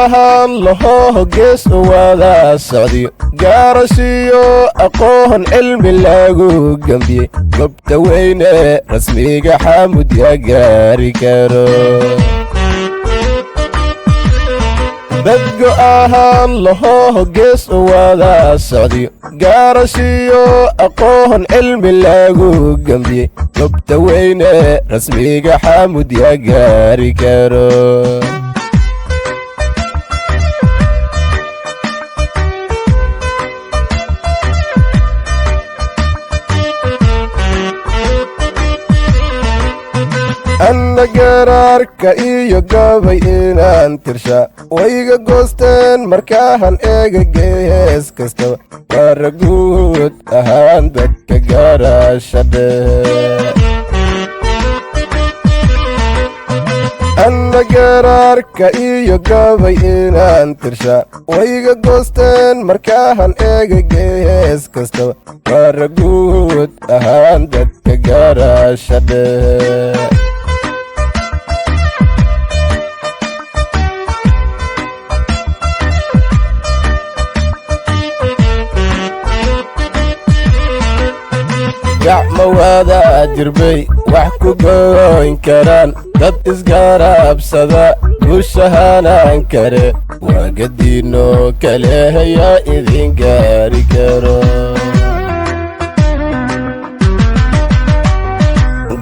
ahaan lahoo gees wada socdiyo gaarashiyo aqoon cilmi lagu gambiyey gobta weyne rasmiga xamud yaa gaari karo dadgo ahaan lahoo gees wada socdiyo gaarashiyo aqoon cilmi lagu gambiyey gobta weyne rasmiga xamud yaa gaari karo anna garaarka iyo gabay inaan tirshaa wayga goosteen markaahan eega gees kastaba waara guud ahaan dadka gaarashadhe anna garaarka iyo gabay inaan tirshaa wayga goosteen markaahan eega gees kastaba waara guud ahaan dadka gaarashadhe gacma wada jirbay wax ku goyn karaan dad isgaarabsada guushahanaan kare waa gadiino kale hayaa idin gaari karo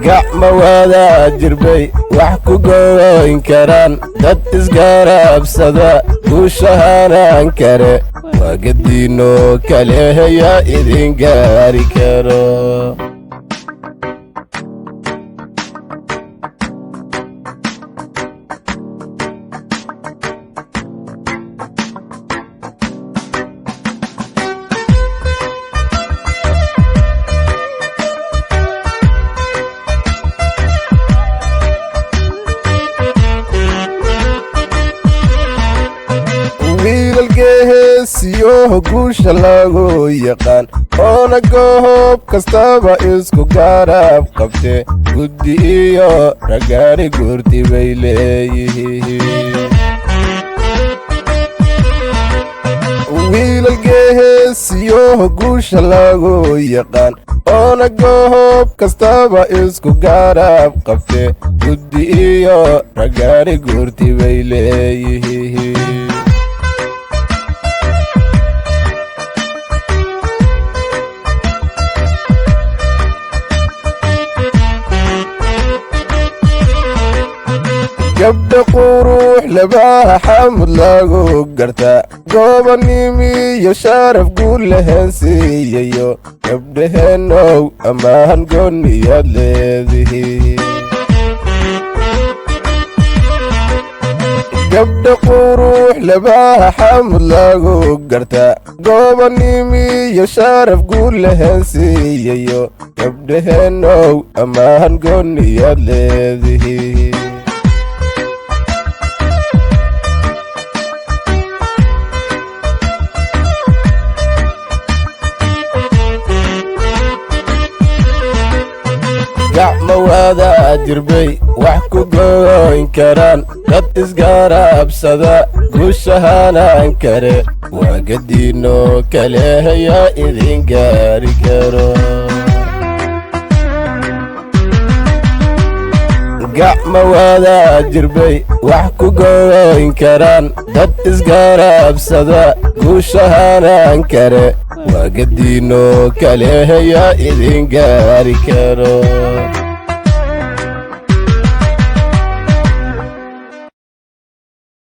gacma wada jirbay wax ku goyn karaan dad isgaarabsada guushahanaan kare waa gadiino kale hayaa idin gaari karo wiilalgeesiyo guusha lagu yaqaan oona goob kastaba isku gaarab qabte guddi iyo ragaari gurti bay leeyihiin wiilalgeesiyo guusha lagu yaqaan oona goob kastaba isku gaarab qabte guddi iyo ragaari gurti bay leeyihiin gabdha quruux labaha xamud lagu gartaa goobannimiyo sharaf guul lahensiiyayo gabdhaheenow ammaan gooniyaad leedihiin gabdha quruux labaha xamud lagu gartaa goobannimiyo sharaf guul lahensiiyayo gabdhaheenow ammaan gooniyaad leedihiin gacma wada jirbay wax ku goyn karaan dad isgaarabsada guushahanaan kare waa gadiino kale hayaa idin gaari karo gacma wada jirbay wax ku goyn karaan dad isgaarabsada guushahanaan kare waa gadiino kale hayaa idin gaari karo